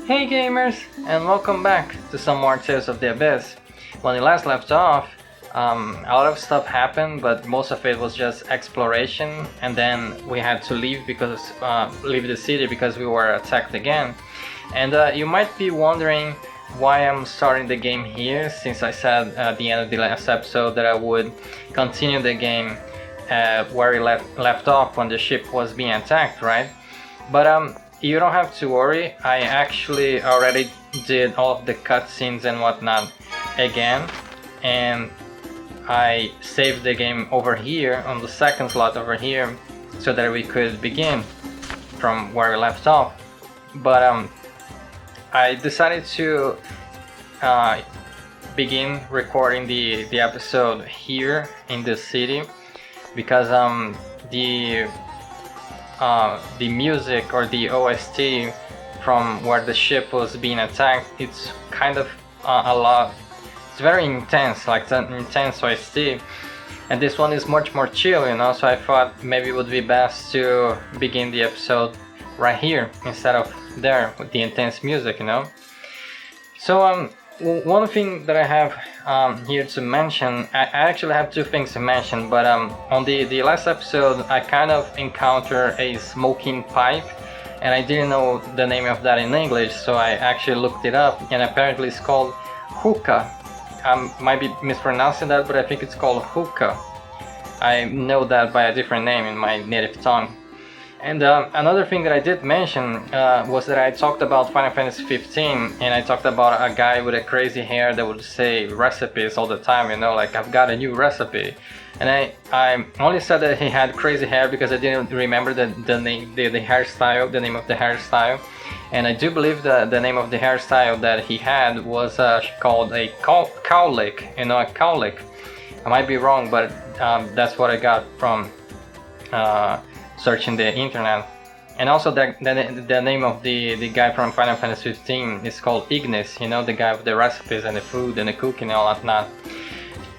Hey gamers, and welcome back to some more Tales of the Abyss. When we last left off, a lot of stuff happened, but most of it was just exploration, and then we had to leave the city because we were attacked again. And you might be wondering why I'm starting the game here, since I said at the end of the last episode that I would continue the game where we left off when the ship was being attacked, right? But you don't have to worry, I actually already did all of the cutscenes and whatnot again, and I saved the game over here on the second slot over here so that we could begin from where we left off. But I decided to begin recording the episode here in the city because the music or the OST from where the ship was being attacked, it's kind of a lot. It's very intense, like an intense OST, and this one is much more chill, you know, so I thought maybe it would be best to begin the episode right here instead of there with the intense music, you know. So one thing that I have here to mention, I actually have two things to mention, but on the last episode I kind of encountered a smoking pipe, and I didn't know the name of that in English, so I actually looked it up, and apparently it's called hookah. I might be mispronouncing that, but I think it's called hookah. I know that by a different name in my native tongue. And another thing that I did mention was that I talked about Final Fantasy 15, and I talked about a guy with a crazy hair that would say recipes all the time, you know, like I've got a new recipe. And I only said that he had crazy hair because I didn't remember the hairstyle, the name of the hairstyle. And I do believe the name of the hairstyle that he had was called a cowlick, you know, a cowlick. I might be wrong, but that's what I got from searching the internet. And also the name of the guy from Final Fantasy 15 is called Ignis, you know, the guy with the recipes and the food and the cooking and all that not.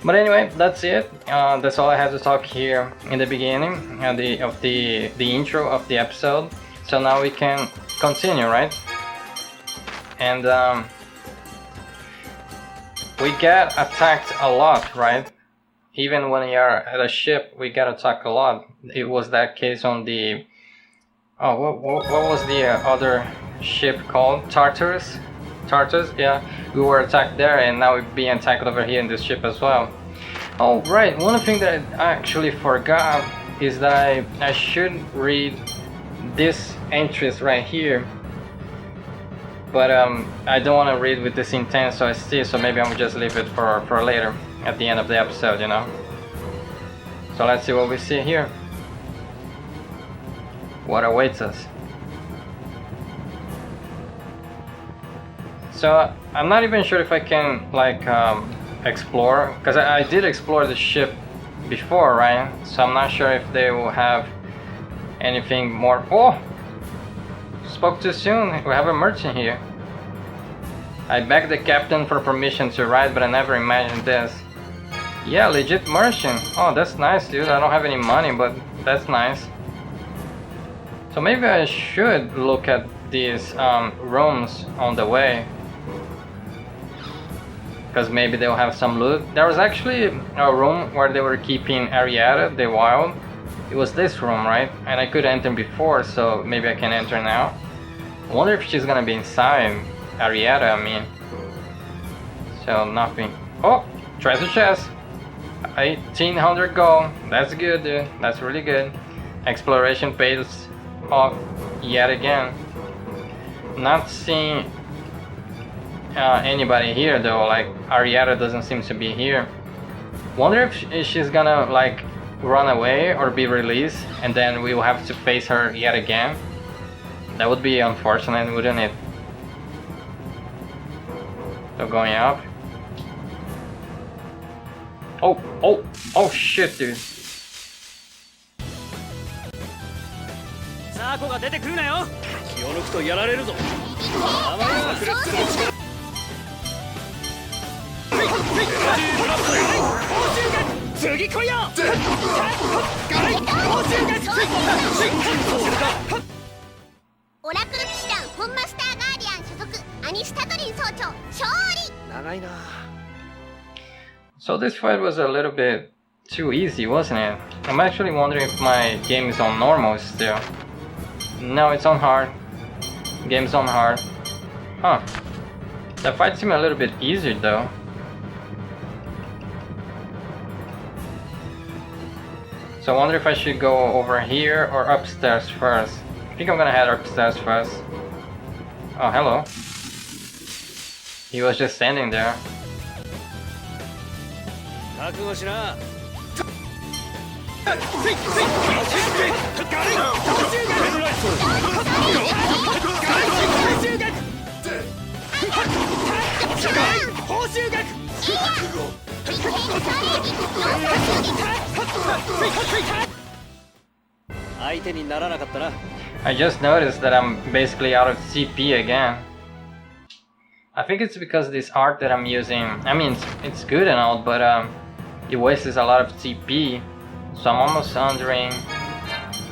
But anyway, that's it. That's all I have to talk here in the beginning of the intro of the episode. So now we can continue, right? And we get attacked a lot, right? Even when you are at a ship, we get attacked a lot. It was that case on the... Oh, what was the other ship called? Tartarus? Tartarus, yeah. We were attacked there, and now we're being attacked over here in this ship as well. Oh, right. One thing that I actually forgot is that I should read this entries right here. But I don't want to read with this intense OST, so maybe I'll just leave it for later at the end of the episode, you know. So let's see what we see here. What awaits us. So I'm not even sure if I can like explore, because I did explore the ship before, right? So I'm not sure if they will have anything more. Oh! Spoke too soon. We have a merchant here. I begged the captain for permission to ride, but I never imagined this. Yeah, legit merchant. Oh, that's nice, dude. I don't have any money, but that's nice. So maybe I should look at these rooms on the way, because maybe they'll have some loot. There was actually a room where they were keeping Arietta, the wild. It was this room, right? And I could enter before, so maybe I can enter now. I wonder if she's gonna be inside. Arietta, I mean. So nothing. Oh, treasure chest. 1800 gold. That's good, dude. That's really good. Exploration pays off yet again. Not seeing anybody here though. Like Arietta doesn't seem to be here. Wonder if she's gonna like run away or be released, and then we will have to face her yet again. That would be unfortunate, wouldn't it? So going up. Oh shit, dude.オラクル騎士団本マスターガーディアン所属 So this fight was a little bit too easy, wasn't it? I'm actually wondering if my game is on normal still. No, it's on hard. Game's on hard. Huh. That fight seemed a little bit easier though. So I wonder if I should go over here or upstairs first. I think I'm gonna head upstairs first. Oh, hello. He was just standing there. I just noticed that I'm basically out of CP again. I think it's because this art that I'm using, I mean it's good and all, but it wastes a lot of CP. So I'm almost wondering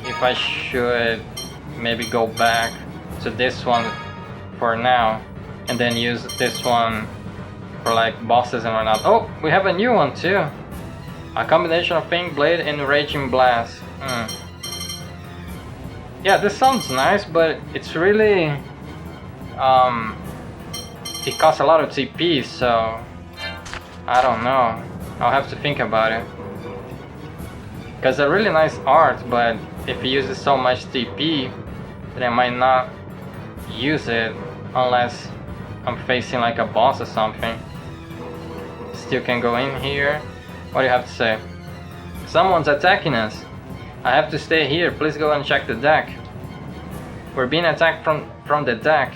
if I should maybe go back to this one for now and then use this one for like bosses and whatnot. Oh, we have a new one too. A combination of Pink Blade and Raging Blast. Yeah, this sounds nice, but it's really it costs a lot of CP, so I don't know. I'll have to think about it. Because a really nice art, but if it uses so much CP, then I might not use it unless I'm facing like a boss or something. Still can go in here. What do you have to say? Someone's attacking us. I have to stay here. Please go and check the deck. We're being attacked from the deck.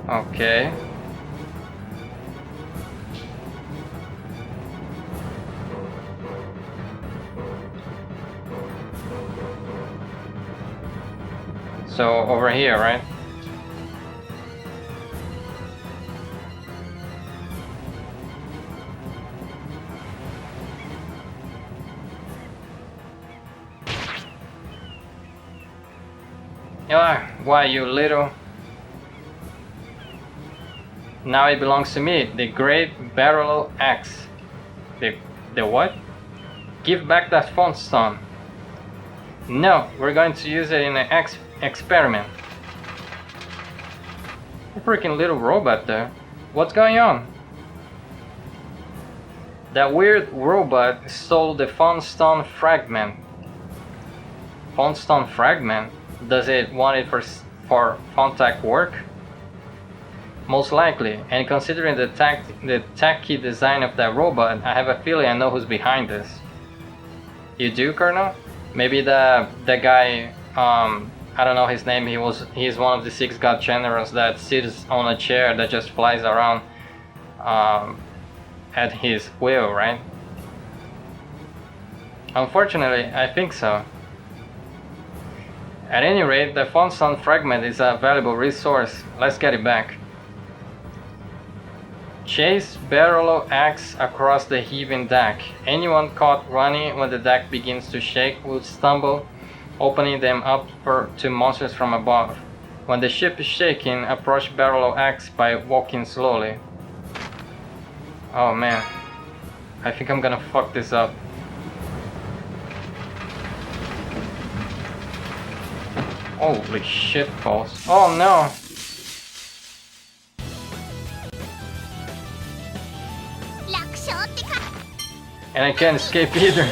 Okay. So over here, right? Ah, why you little? Now it belongs to me, the Great Barrel Axe. The what? Give back that font stone. No, we're going to use it in an experiment. A freaking little robot there. What's going on? That weird robot stole the font stone fragment. Font stone fragment? Does it want it for Fontac work? Most likely, and considering the tacky design of that robot, I have a feeling I know who's behind this. You do, Colonel? Maybe the guy, I don't know his name, he's one of the 6 god generals that sits on a chair that just flies around at his will, right? Unfortunately, I think so. At any rate, the Fonstone fragment is a valuable resource. Let's get it back. Chase Barrel Axe across the heaving deck. Anyone caught running when the deck begins to shake will stumble, opening them up to monsters from above. When the ship is shaking, approach Barrel Axe by walking slowly. Oh man, I think I'm gonna fuck this up. Holy shit balls. Oh no! And I can't escape either.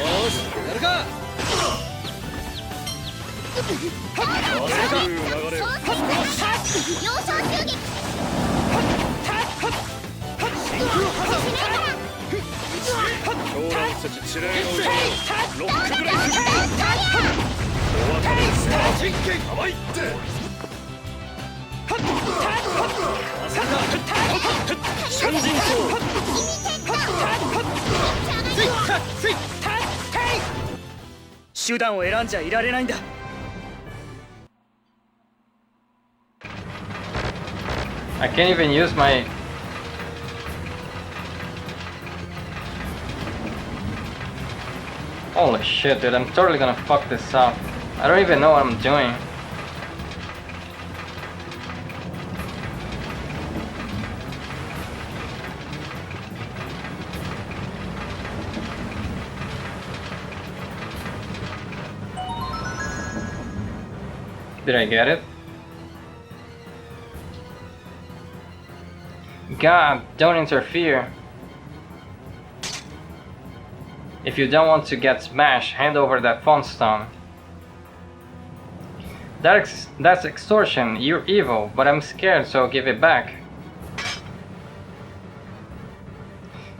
I can't even use my... Holy shit, dude, I'm totally gonna fuck this up. I don't even know what I'm doing. Did I get it? God, don't interfere. If you don't want to get smashed, hand over that phone stone. That's extortion. You're evil, but I'm scared, so give it back.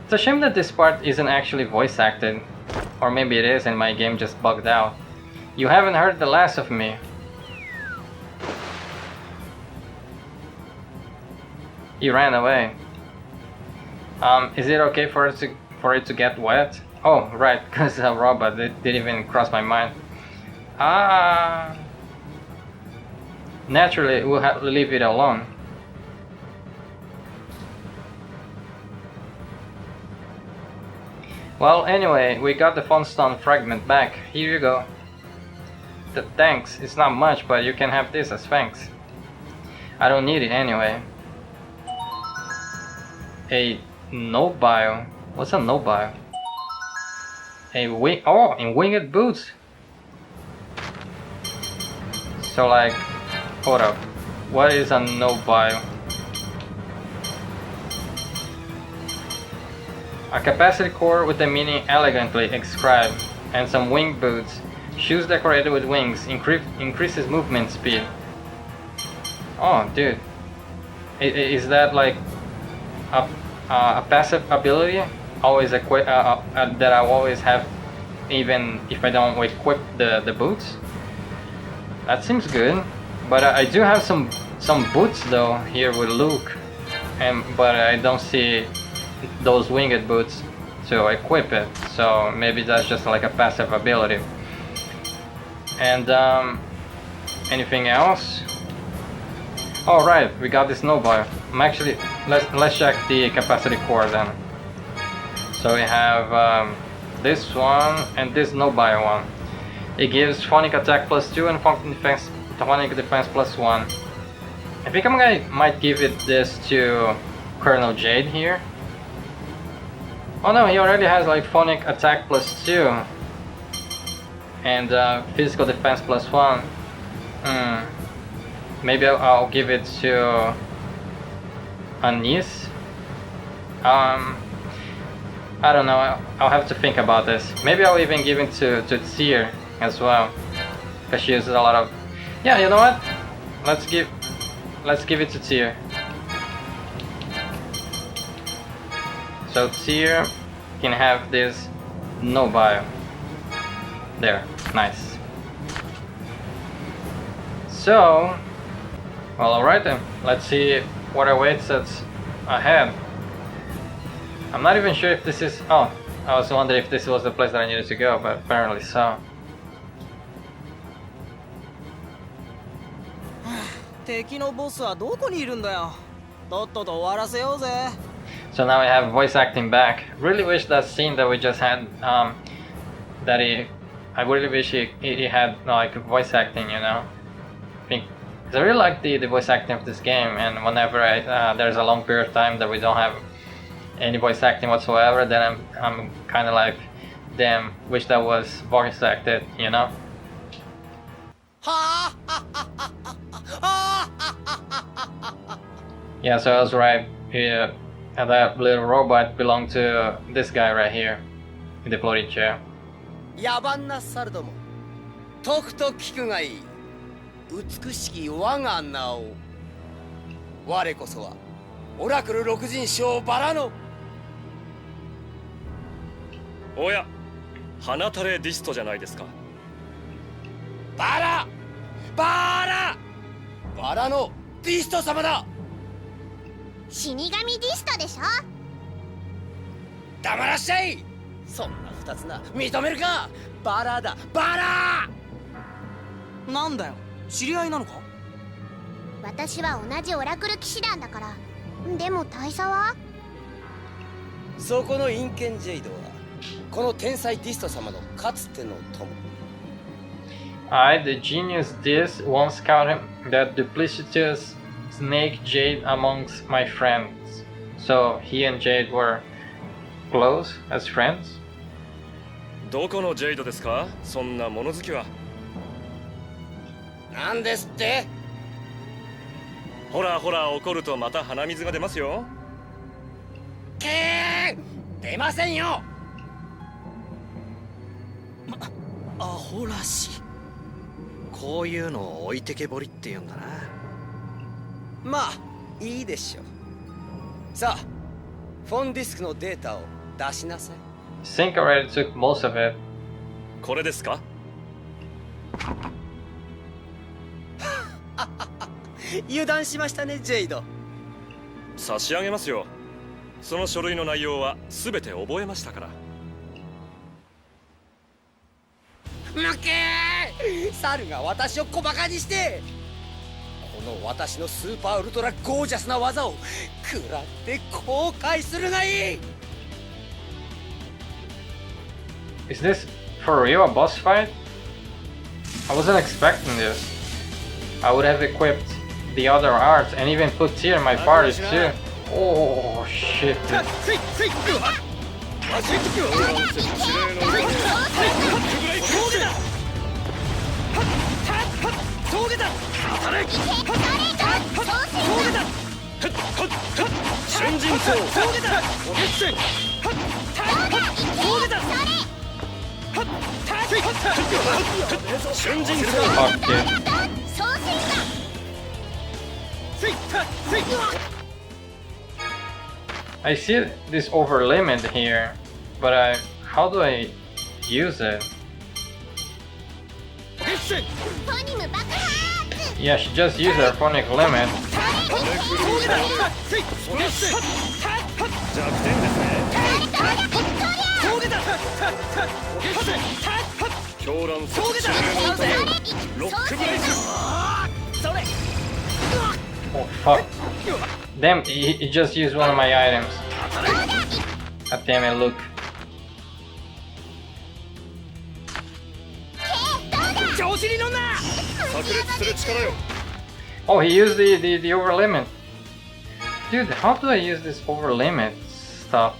It's a shame that this part isn't actually voice acted. Or maybe it is and my game just bugged out. You haven't heard the last of me. He ran away. Is it okay for it to get wet? Oh, right, because a robot. It didn't even cross my mind. Naturally, we'll have to leave it alone. Well, anyway, we got the Funstone fragment back. Here you go. Thanks. It's not much, but you can have this as thanks. I don't need it anyway. A nobile. What's a nobile? A wing. Oh, in winged boots. So like, hold up. What is a nobile? A capacity core with the meaning elegantly inscribed, and some wing boots. Shoes decorated with wings increases movement speed. Oh, dude. Is that like a passive ability? Always that I always have, even if I don't equip the boots. That seems good, but I do have some boots though here with Luke, but I don't see those winged boots to equip it. So maybe that's just like a passive ability. And anything else? Oh right, we got this nobile. Actually, let's check the capacity core then. So we have this one and this nobile one. It gives phonic attack +2 and phonic defense +1. I think I might give it this to Colonel Jade here. Oh no, he already has like phonic attack +2 and physical defense +1. Maybe I'll give it to Anis. I don't know. I'll have to think about this. Maybe I'll even give it to Tyr as well, because she uses a lot of. Yeah, you know what? Let's give it to Tyr. So Tyr can have this nobile. There, nice. So, well, alright then. Let's see what awaits us ahead. I'm not even sure if this is. Oh, I was wondering if this was the place that I needed to go, but apparently so. So now we have voice acting back. Really wish that scene that we just had, I really wish he had like voice acting, you know. Because I really like the voice acting of this game, and whenever there's a long period of time that we don't have any voice acting whatsoever, then I'm kind of like, damn, wish that was voice acted, you know. Yeah, so I was right. Yeah, that little robot belonged to this guy right here in the floating chair. The genius Dis once counted that duplicitous snake Jade amongst my friends. So he and Jade were close as friends? なんですって？ほらほら怒るとまた鼻水が出ますよ。けー出ませんよ。アホらしい。こういうのを置いてけぼりって言うんだな。まあいいでしょう。さあフォンディスクのデータを出しなさい。 Sync already took most of it. これですか？油断しましたねジェイド。差し上げますよ。その書類の内容は全て覚えましたから。むけー、猿が私を小バカにして、この私のスーパーウルトラゴージャスな技を食らって後悔するがいい。 Is this for real a boss fight? I wasn't expecting this. I would have equipped the other arts and even put Tyr in my party too. Oh shit. Dude. Fuck it. I see this over limit here, but how do I use it? Yeah, she just used her phonic limit. Oh fuck. Damn, he just used one of my items. God damn it, look. Oh, he used the over limit. Dude, how do I use this over limit stuff?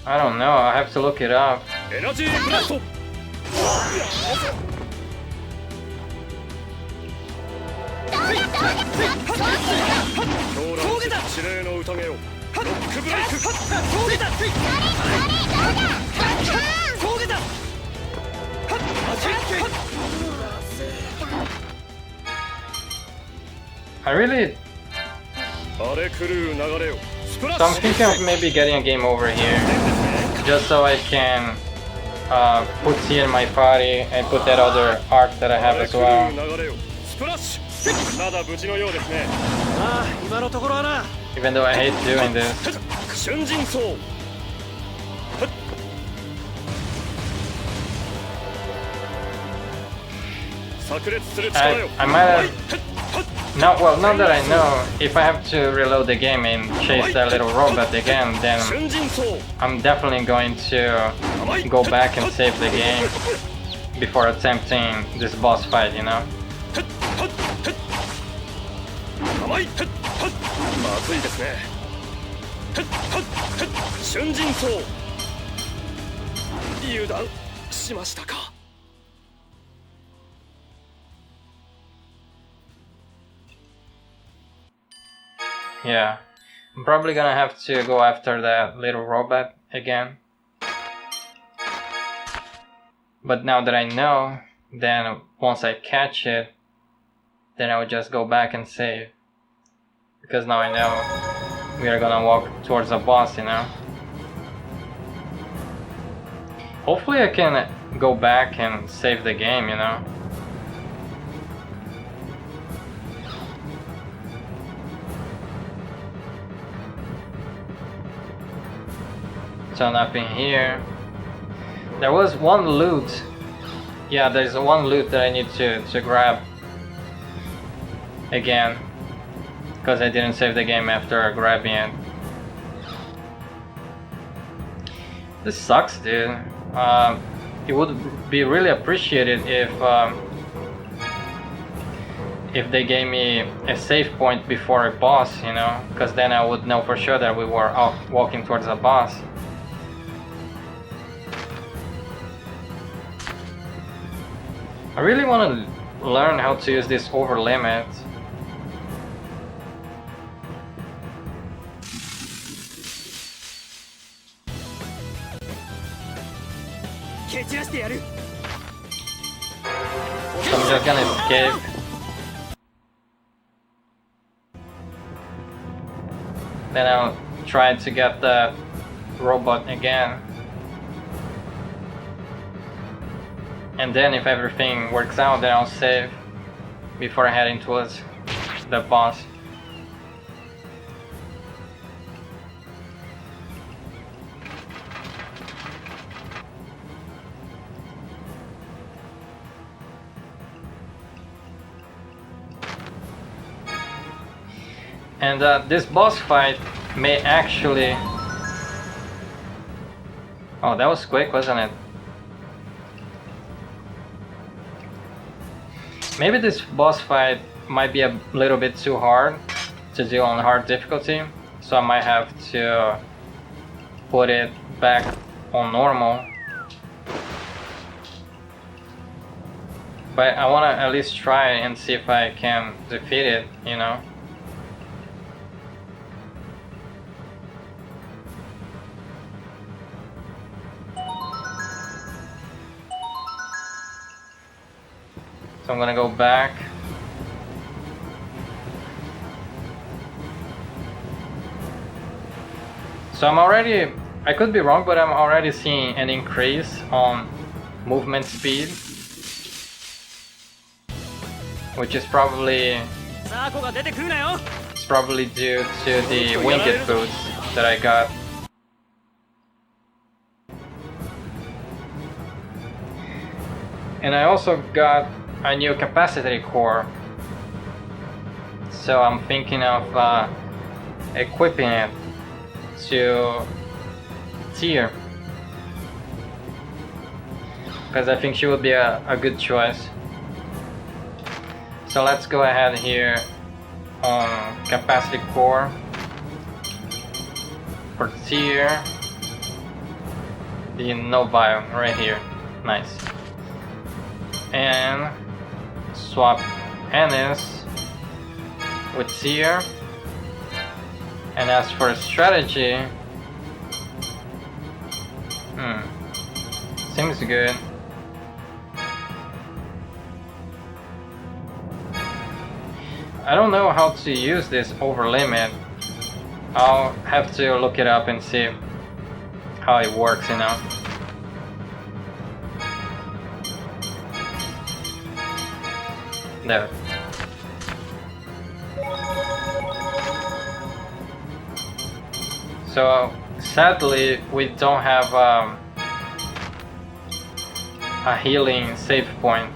I don't know, I have to look it up. I really... So I'm thinking of maybe getting a game over here, just so I can put C in my party and put that other art that I have as well. Even though I hate doing this. I might have... Now, well, now that I know, if I have to reload the game and chase that little robot again, then I'm definitely going to go back and save the game before attempting this boss fight, you know? Yeah, I'm probably gonna have to go after that little robot again. But now that I know, then once I catch it, then I will just go back and save. Because now I know we are gonna walk towards a boss, you know? Hopefully I can go back and save the game, you know? So nothing here. There was one loot. Yeah, there's one loot that I need to grab again, because I didn't save the game after grabbing it. This sucks, dude. It would be really appreciated if they gave me a save point before a boss, you know, because then I would know for sure that we were walking towards a boss. I really want to learn how to use this over limit. So I'm just gonna escape. Then I'll try to get the robot again. And then if everything works out, then I'll save before heading towards the boss. And this boss fight may actually... Oh, that was quick, wasn't it? Maybe this boss fight might be a little bit too hard to do on hard difficulty, so I might have to put it back on normal. But I want to at least try and see if I can defeat it, you know? So I'm gonna go back. So I'm already, I could be wrong, but I'm already seeing an increase on movement speed, which is probably due to the winged boots that I got. And I also got a new capacity core, so I'm thinking of equipping it to Tyr, because I think she would be a good choice. So let's go ahead here on capacity core for Tyr, the Nobile right here, nice. And swap Ennis with Tyr. And as for strategy, seems good. I don't know how to use this over limit. I'll have to look it up and see how it works, you know. There. So sadly we don't have a healing save point,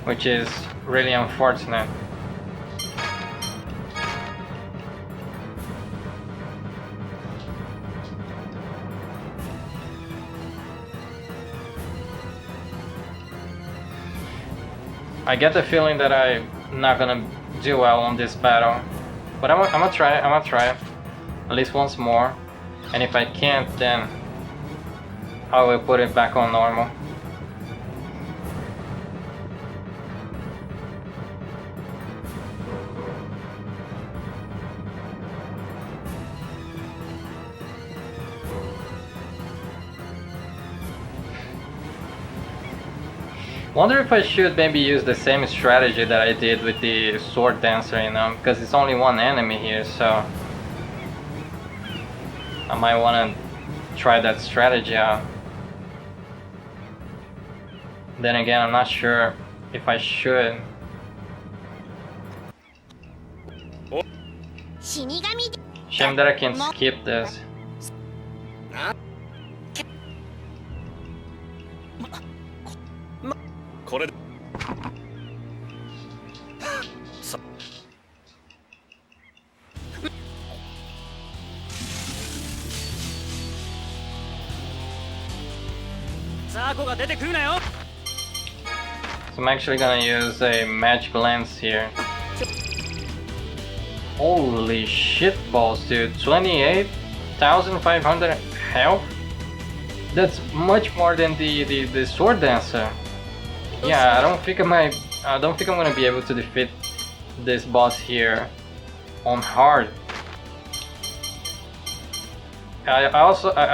which is really unfortunate. I get the feeling that I'm not gonna do well on this battle, but I'm gonna try at least once more, and if I can't, then I will put it back on normal. Wonder if I should maybe use the same strategy that I did with the sword dancer, you know, because it's only one enemy here, so I might want to try that strategy out. Then again, I'm not sure if I should. Shame that I can skip this. これでザコが出てくるなよ So I'm actually gonna use a magic lens here. Holy shit balls, dude. 28,500 health? That's much more than the sword dancer. Yeah, I don't think I'm gonna be able to defeat this boss here on hard. I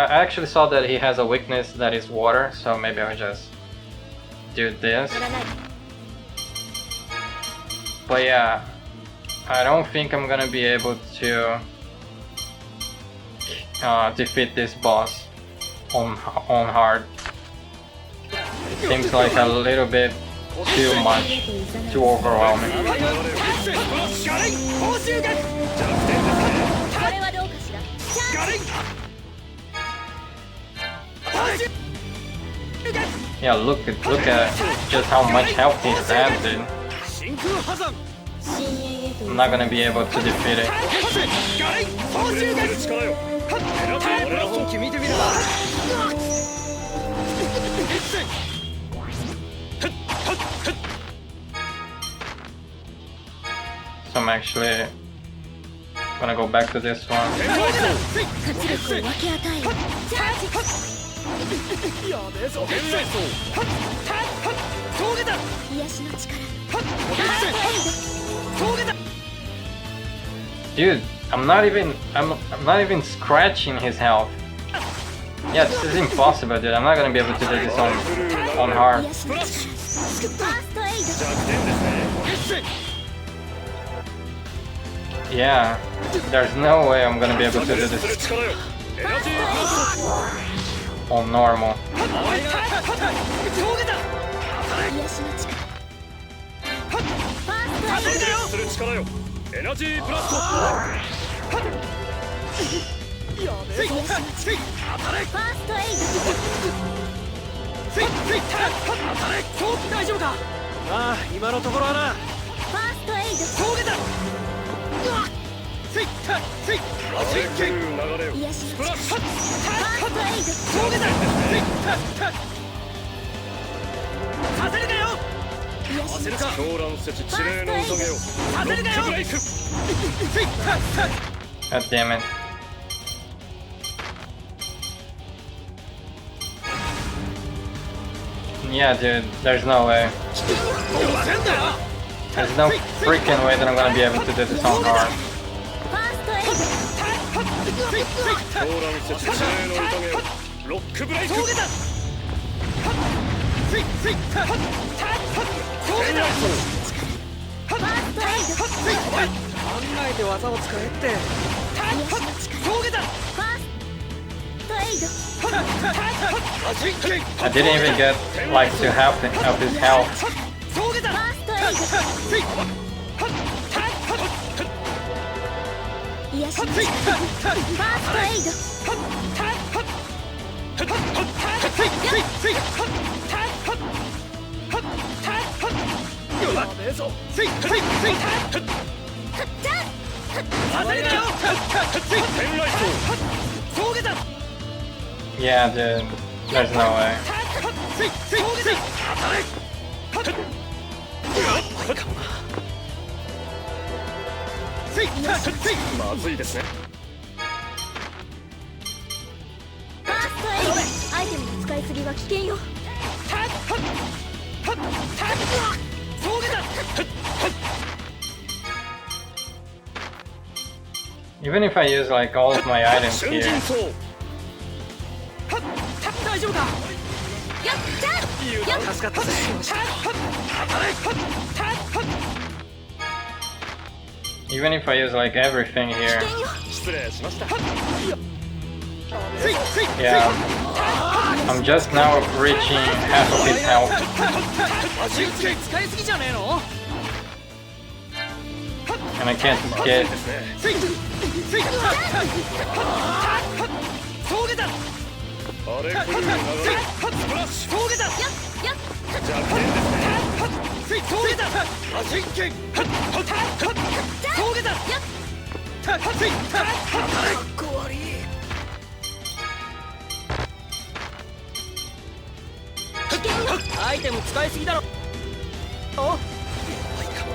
actually saw that he has a weakness that is water, so maybe I'll just do this. But yeah, I don't think I'm gonna be able to defeat this boss on hard. It seems like a little bit too much, too overwhelming. Yeah, look at just how much health he has, dude. I'm not gonna be able to defeat it. So I'm actually gonna go back to this one. Dude, I'm not even scratching his health. Yeah, this is impossible, dude. I'm not gonna be able to do this on hard. Yeah, there's no way I'm gonna be able to do this on normal. God damn it. Yeah, dude, there's no way. There's no freaking way that I'm gonna be able to do this on hard. I didn't even get like to half his health. Yeah, dude, there's no way. Even if I use like all of my items here. Even if I use like everything here. Yeah, I'm just now reaching half of his health. And I can't get.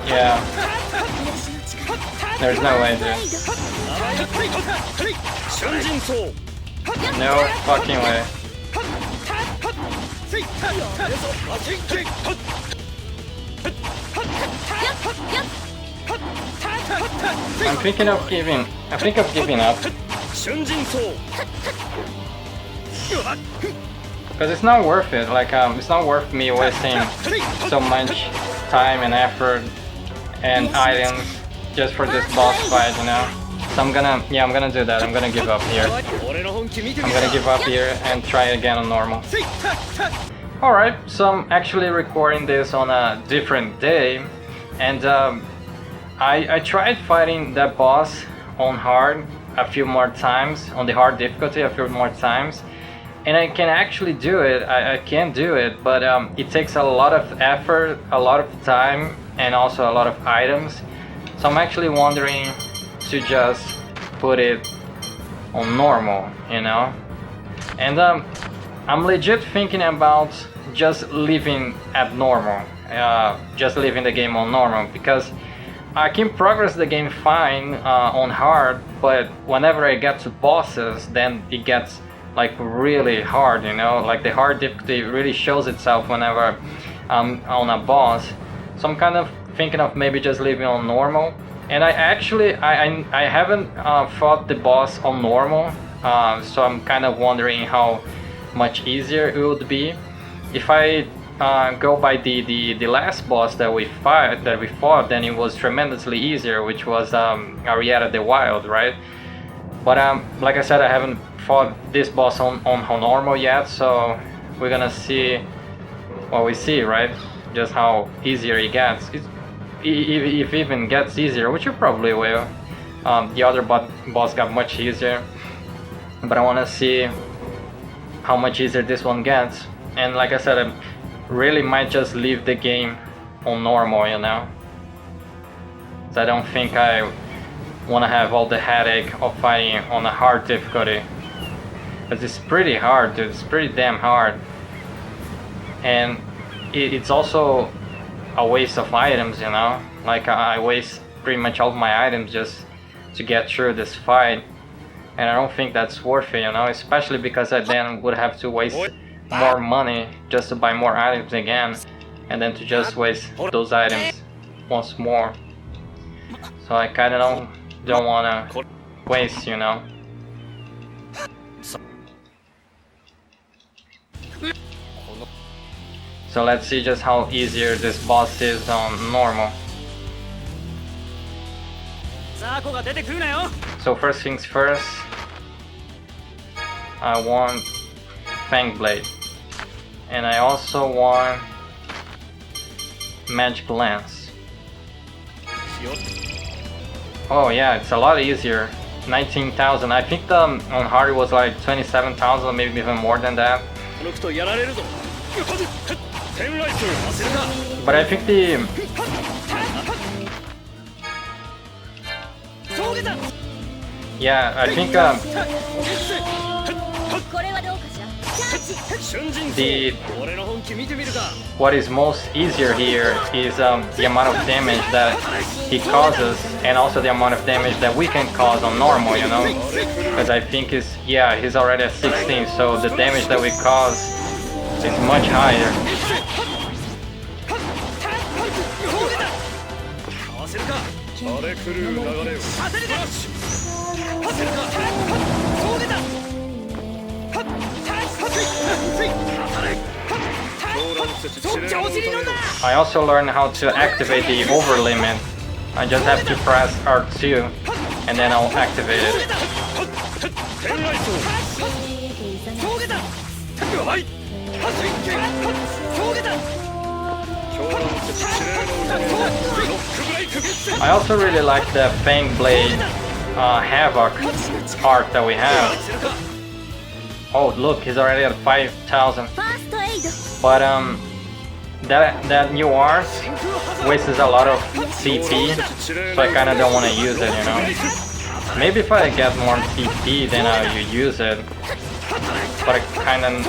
Yeah. There's no way, dude. No fucking way. I'm thinking of giving. I think of giving up. Because it's not worth it. Like it's not worth me wasting so much time and effort and items just for this boss fight, you know. So I'm gonna do that. I'm gonna give up here. I'm gonna give up here and try again on normal. Alright, so I'm actually recording this on a different day, and I tried fighting that boss on hard a few more times, on the hard difficulty a few more times, and I can actually do it. I can do it, but it takes a lot of effort, a lot of time, and also a lot of items. So I'm actually wondering to just put it on normal, you know. And I'm legit thinking about just leaving at normal, just leaving the game on normal, because I can progress the game fine on hard, but whenever I get to bosses, then it gets like really hard, you know. Like the hard difficulty really shows itself whenever I'm on a boss. So I'm kind of thinking of maybe just leaving on normal. And I haven't fought the boss on normal, so I'm kind of wondering how much easier it would be if I go by the last boss that we fought. Then it was tremendously easier, which was Arietta the Wild, right? But like I said, I haven't fought this boss on normal yet, so we're gonna see what we see, right? Just how easier it gets. If it even gets easier, which it probably will. The other boss got much easier, but I want to see how much easier this one gets. And like I said, I really might just leave the game on normal, you know. So I don't think I want to have all the headache of fighting on a hard difficulty, because it's pretty hard, dude. It's pretty damn hard, and it's also a waste of items, you know. Like I waste pretty much all of my items just to get through this fight, and I don't think that's worth it, you know, especially because I then would have to waste more money just to buy more items again, and then to just waste those items once more. So I kind of don't want to waste, you know. So let's see just how easier this boss is on normal. So first things first, I want Fang Blade, and I also want Magic Lance. Oh yeah, it's a lot easier. 19,000. I think the on hard was like 27,000, maybe even more than that. But I think I think what is most easier here is the amount of damage that he causes, and also the amount of damage that we can cause on normal, you know, because I think he's already at 16, so the damage that we cause is much higher. I also learned how to activate the over limit. I just have to press R2 and then I'll activate it. I also really like the Fang Blade Havoc art that we have. Oh look, he's already at 5,000. But that new art wastes a lot of CP, so I kinda don't wanna use it, you know. Maybe if I get more CP then I'll use it. But I'm kinda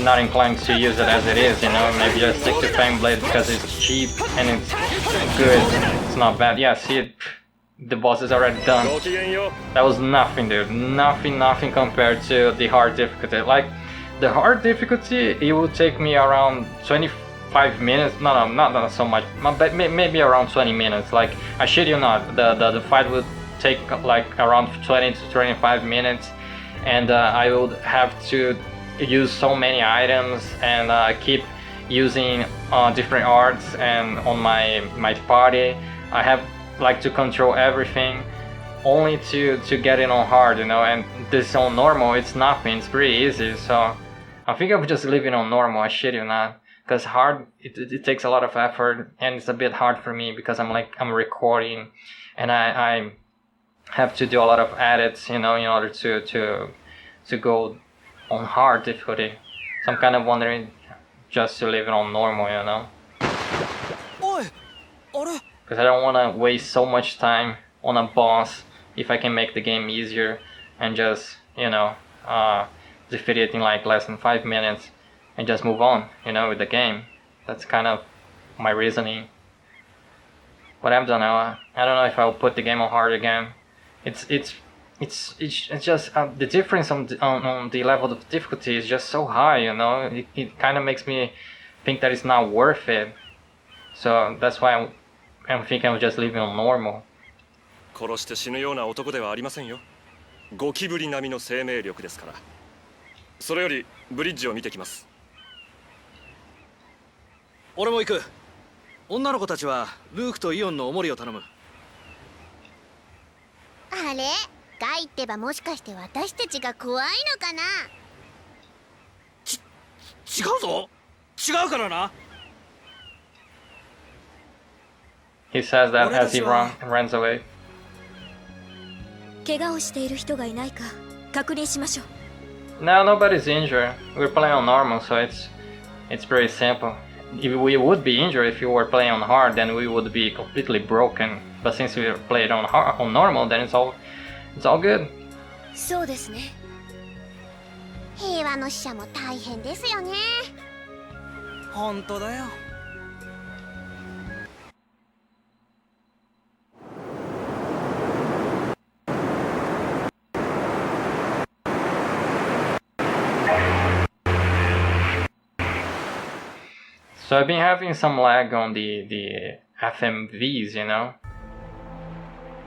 not inclined to use it as it is, you know. Maybe just stick to Fang Blade because it's cheap and it's good. It's not bad. Yeah, see it. The boss is already done. That was nothing, dude. Nothing compared to the hard difficulty. Like, the hard difficulty, it will take me around 25 minutes. No, not so much, but maybe around 20 minutes. Like, I shit you not, the fight would take like around 20 to 25 minutes, and I would have to use so many items and keep using different arts and on my party. I have like to control everything only to get it on hard, you know, and this on normal, it's nothing, it's pretty easy. So I think I'll just leave it on normal, I shit you not, because hard, it takes a lot of effort, and it's a bit hard for me because I'm recording, and I have to do a lot of edits, you know, in order to go on hard difficulty. So I'm kind of wondering just to leave it on normal, you know, because I don't want to waste so much time on a boss if I can make the game easier and just, you know, defeat it in like less than 5 minutes and just move on, you know, with the game. That's kind of my reasoning. But I don't know. I don't know if I'll put the game on hard again. It's just the difference on the level of difficulty is just so high, you know. It kind of makes me think that it's not worth it. So that's why I'm thinking I'll just leave it on normal. 殺して死ぬような男ではありませんよ。ゴキブリ並みの生命力ですから。それよりブリッジを見てきます。俺も行く。女の子たちはルークとイオンのお守りを頼む。あれ、ガイってばもしかして私たちが怖いのかな。違うぞ。違うからな。He says that as he runs away. 怪我をしている人がいないか確認しましょう。 No, nobody's injured. We're playing on normal, so it's pretty simple. If we would be injured if you were playing on hard, then we would be completely broken. But since we played on normal, then it's all good. そうですね。平和の使者も大変ですよね。本当だよ。So I've been having some lag on the FMVs, you know,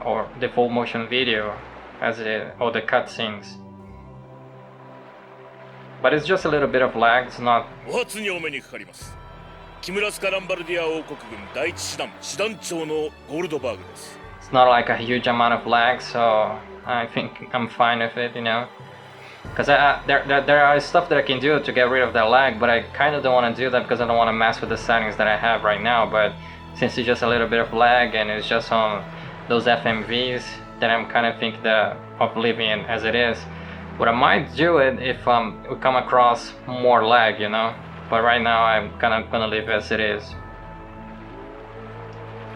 or the full motion video, or the cutscenes. But it's just a little bit of lag. It's not. お初にお目にかかります。キムラスカ・ランバルディア王国軍第一師団師団長のゴールドバーグです。It's not like a huge amount of lag, so I think I'm fine with it, you know. Because there are stuff that I can do to get rid of that lag, but I kind of don't want to do that because I don't want to mess with the settings that I have right now. But since it's just a little bit of lag and it's just on those FMVs, then I'm kind of thinking of leaving it as it is. But I might do it if we come across more lag, you know. But right now I'm kind of gonna leave it as it is.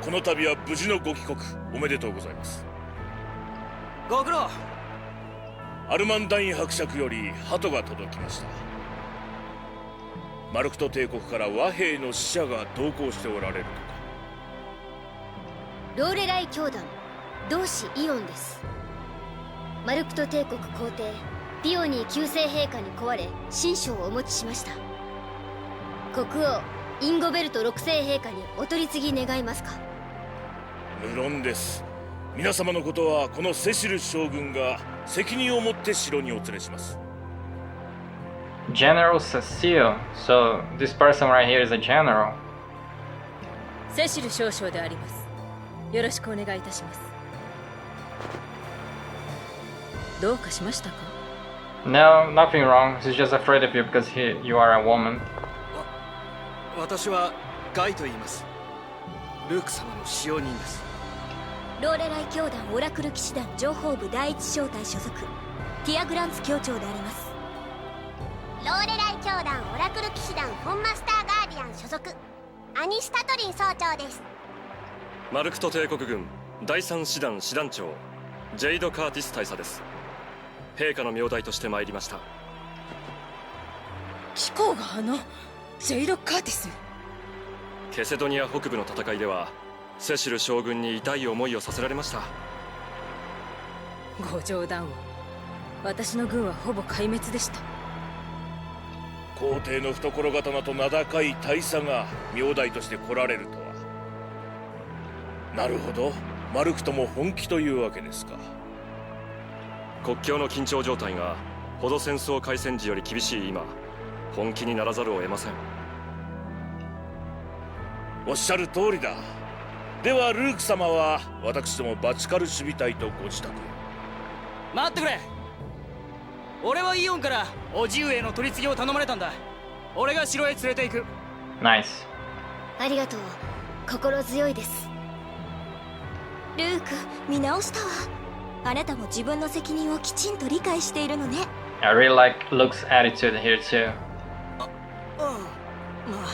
この度は無事のご帰国おめでとうございます。ご苦労。アルマンダイン伯爵より鳩が届きました。マルクト帝国から和平の使者が同行しておられるとか。ローレライ教団同志イオンです。マルクト帝国皇帝ピオニー旧世陛下に請われ親書をお持ちしました。国王インゴベルト6世陛下にお取り次ぎ願いますか。無論です。皆様のことはこのセシル将軍が責任を持って城にお連れします。General Cecile. So this person right here is a general. セシル少将であります。よろしくお願いいたします。どうかしましたか？ No, nothing wrong. He's just afraid of you because you are a woman. 私はガイと言います。ルーク様の使用人です。ローレライ教団オラクル騎士団情報部第一小隊所属ティアグランツ教長であります。ローレライ教団オラクル騎士団フォンマスターガーディアン所属アニスタトリン総長です。マルクト帝国軍第三師団師団長ジェイド・カーティス大佐です。陛下の名代として参りました。貴公がジェイド・カーティス。ケセドニア北部の戦いではセシル将軍に痛い思いをさせられました。ご冗談を。私の軍はほぼ壊滅でした。皇帝の懐刀と名高い大佐が名代として来られるとは。なるほど、マルクとも本気というわけですか。国境の緊張状態がほど戦争開戦時より厳しい今、本気にならざるを得ません。おっしゃる通りだ。ではルーク様は私どもバチカル守備隊とご自宅へ。待ってくれ。俺はイオンから叔父上への取り次ぎを頼まれたんだ。俺が城へ連れて行く。ナイス。ありがとう。心強いです。ルーク、見直したわ。あなたも自分の責任をきちんと理解しているのね。 I really like Luke's attitude here too. まあ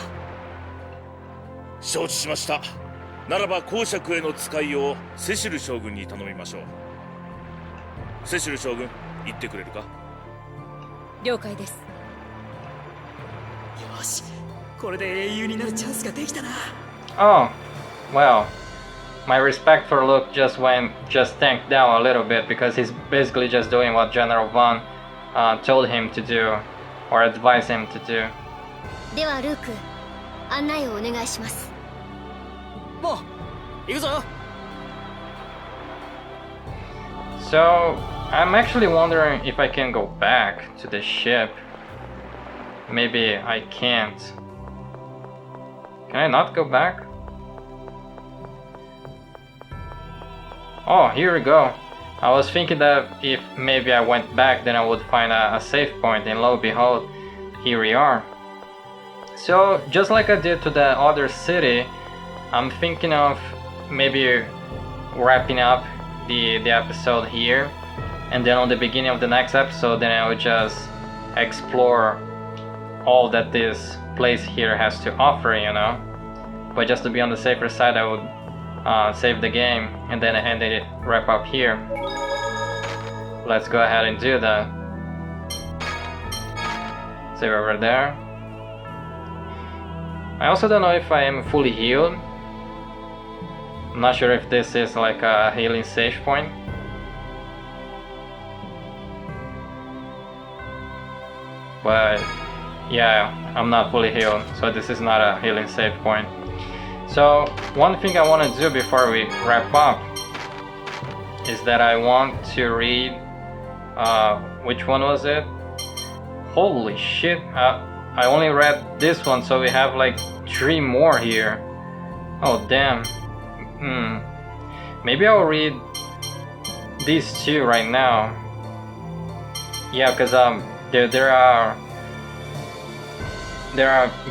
承知しました。ならば公爵への使いをセシル将軍に頼みましょう。セシル将軍、言ってくれるか。了解です。よし、これで英雄になるチャンスができたな。 Oh, well, my respect for Luke just tanked down a little bit because he's basically just doing what General Von told him to do or advised him to do. ではルーク、案内をお願いします。もう行くぞ。 So, I'm actually wondering if I can go back to the ship. Maybe I can't. Can I not go back? Oh, here we go. I was thinking that if maybe I went back, then I would find a save point, and lo and behold, here we are. So, just like I did to the other city, I'm thinking of maybe wrapping up the episode here, and then on the beginning of the next episode, then I would just explore all that this place here has to offer, you know. But just to be on the safer side, I would save the game and then end it wrap up here. Let's go ahead and do that. Save over there. I also don't know if I am fully healed. I'm not sure if this is like a healing save point. But yeah, I'm not fully healed, so this is not a healing save point. So one thing I want to do before we wrap up is that I want to read which one was it? Holy shit, I only read this one, so we have like 3 more here. Oh damn. Maybe I'll read these 2 right now. Yeah, because there are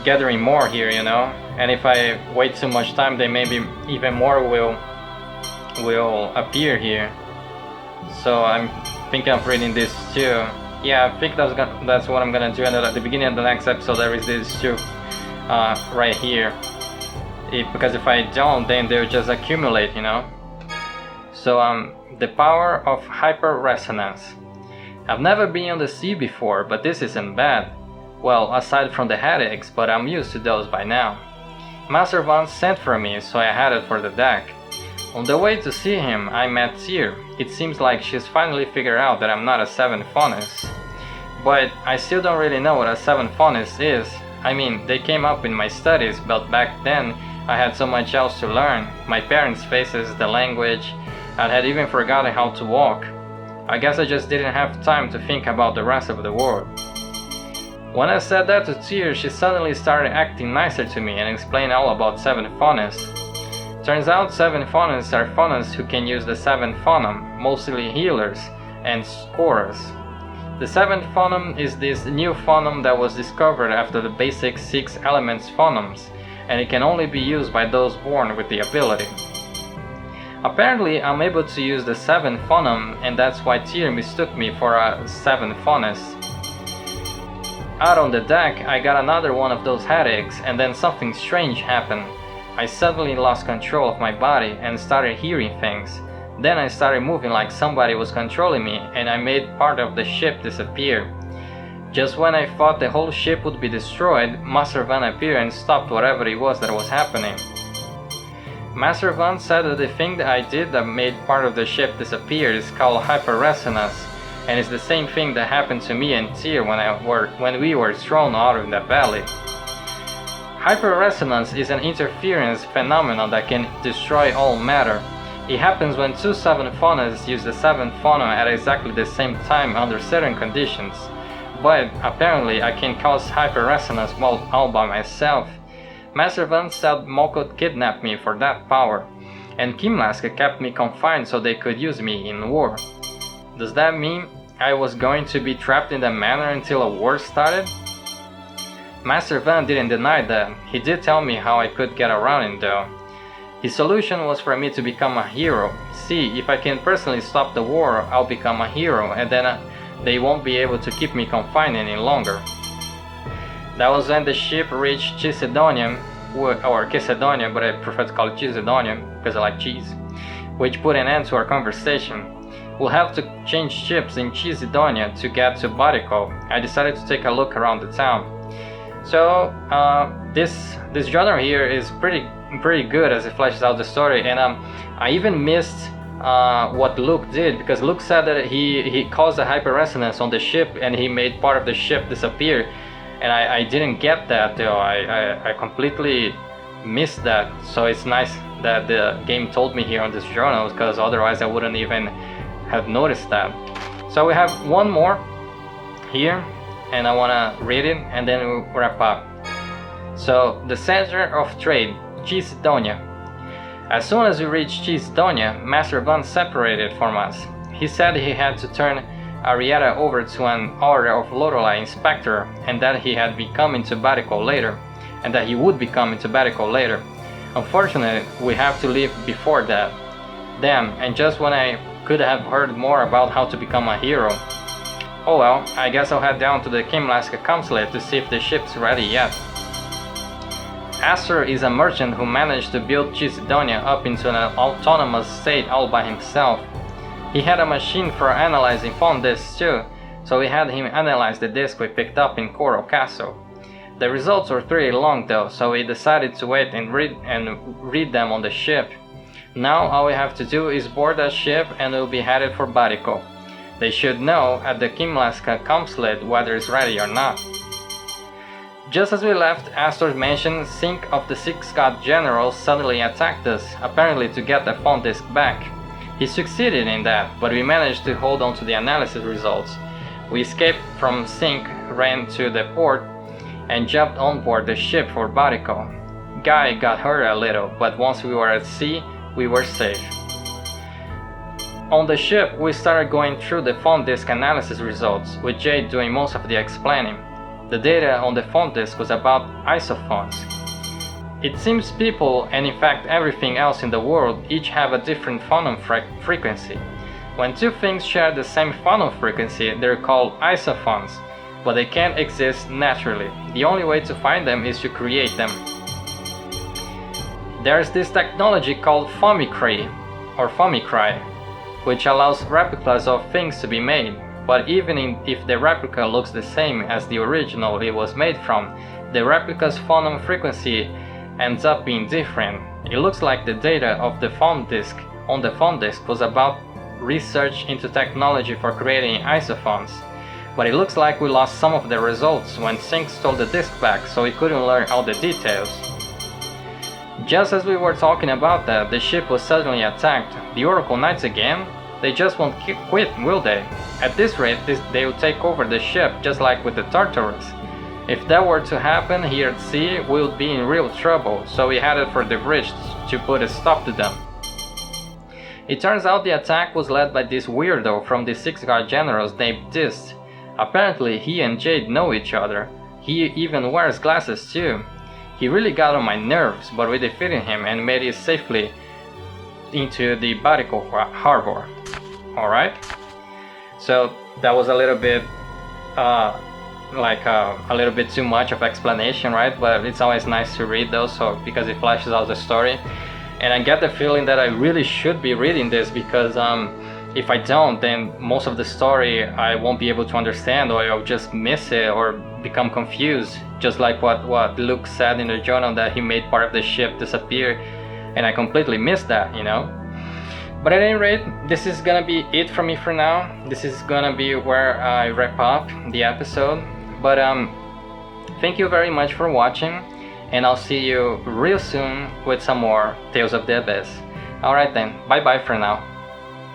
gathering more here, you know. And if I wait too much time, then maybe even more will appear here. So I'm thinking of reading this too. Yeah, I think that's what I'm gonna do. And at the beginning of the next episode, there is these 2 right here. Because if I don't, then they'll just accumulate, you know. So the power of hyper resonance. I've never been on the sea before, but this isn't bad. Well, aside from the headaches, but I'm used to those by now. Master Von sent for me, so I headed for the deck. On the way to see him, I met Tyr. It seems like she's finally figured out that I'm not a 7th Faunus. But I still don't really know what a 7th Faunus is. I mean, they came up in my studies, but back then I had so much else to learn. My parents' faces, the language, I had even forgotten how to walk. I guess I just didn't have time to think about the rest of the world. When I said that to Tyr, she suddenly started acting nicer to me and explained all about 7th Faunus. Turns out 7th Faunus are Faunus who can use the 7th Faunum, mostly healers and scorers. The 7th Faunum is this new Faunum that was discovered after the basic 6 elements Faunums, and it can only be used by those born with the ability. Apparently, I'm able to use the 7th Faunum, and that's why Tyr mistook me for a 7th Faunus. Out on the deck, I got another one of those headaches, and then something strange happened. I suddenly lost control of my body and started hearing things. Then I started moving like somebody was controlling me, and I made part of the ship disappear. Just when I thought the whole ship would be destroyed, Master Van appeared and stopped whatever it was that was happening. Master Van said that the thing that I did that made part of the ship disappear is called hyperresonance, and it's the same thing that happened to me and Tyr when we were thrown out of that valley. Hyperresonance is an interference phenomenon that can destroy all matter. It happens when two 7th phonons use the 7th phonon at exactly the same time under certain conditions. But apparently I can cause hyperresonance all by myself. Master Van said Moko kidnapped me for that power, and Kimlaska kept me confined so they could use me in war. Does that mean I was going to be trapped in the manor until a war started? Master Van didn't deny that. He did tell me how I could get around it though. His solution was for me to become a hero. See, if I can personally stop the war, I'll become a hero, and then they won't be able to keep me confined any longer. That was when the ship reached Chisedonia, or Chisedonia, but I prefer to call it Chisedonia because I like cheese, which put an end to our conversation. We'll have to change ships in Chisedonia to get to Barico. I decided to take a look around the town. So this genre here is pretty good as it fleshes out the story, and I even missed what Luke did, because Luke said that he caused a hyperresonance on the ship and he made part of the ship disappear, and I didn't get that though. I completely missed that. So it's nice that the game told me here on this journal, because otherwise I wouldn't even have noticed that. So we have one more here, and I want to read it and then we'll wrap up. So, the center of trade, Chisedonia. As soon as we reached Chisedonia, Master Van separated from us. He said he had to turn Arietta over to an Order of Lorelei inspector, and that he had be coming to Barico later, and that he would be coming to Barico later. Unfortunately, we have to leave before that. Damn, and just when I could have heard more about how to become a hero. Oh well, I guess I'll head down to the Kimlaska consulate to see if the ship's ready yet. Astor is a merchant who managed to build Chisedonia up into an autonomous state all by himself. He had a machine for analyzing phone disks too, so we had him analyze the disk we picked up in Coral Castle. The results were pretty long though, so we decided to wait and read them on the ship. Now all we have to do is board that ship and we'll be headed for Barico. They should know at the Kimlaska consulate whether it's ready or not. Just as we left, Astor mentioned Sync of the Six God Generals suddenly attacked us, apparently to get the phone disk back. He succeeded in that, but we managed to hold on to the analysis results. We escaped from Sync, ran to the port, and jumped on board the ship for Barico. Guy got hurt a little, but once we were at sea, we were safe. On the ship, we started going through the phone disk analysis results, with Jade doing most of the explaining. The data on the phone disk was about isophones. It seems people, and in fact everything else in the world, each have a different phonon frequency. When two things share the same phonon frequency, they're called isophones, but they can't exist naturally. The only way to find them is to create them. There's this technology called Fomicry, which allows replicas of things to be made. But even if the replica looks the same as the original it was made from, the replica's phonon frequency ends up being different. It looks like the data of the phone disk on the phone disk was about research into technology for creating isophones. But it looks like we lost some of the results when Sync stole the disk back, so we couldn't learn all the details. Just as we were talking about that, the ship was suddenly attacked. The Oracle Knights again? They just won't quit, will they? At this rate, they will take over the ship, just like with the Tartarus. If that were to happen here at sea, we would be in real trouble, so we headed for the bridge to put a stop to them. It turns out the attack was led by this weirdo from the Six God Generals named Dist. Apparently he and Jade know each other. He even wears glasses too. He really got on my nerves, but we defeated him and made it safely into the Barico harbor. Alright? So that was a little bit a little bit too much of explanation, right? But it's always nice to read those, so because it flashes out the story. And I get the feeling that I really should be reading this, because if I don't, then most of the story I won't be able to understand, or I'll just miss it or become confused, just like what Luke said in the journal, that he made part of the ship disappear, and I completely missed that, you know. But at any rate, this is gonna be it for me for now. This is gonna be where I wrap up the episode. But thank you very much for watching, and I'll see you real soon with some more Tales of the Abyss. Alright then, bye bye for now.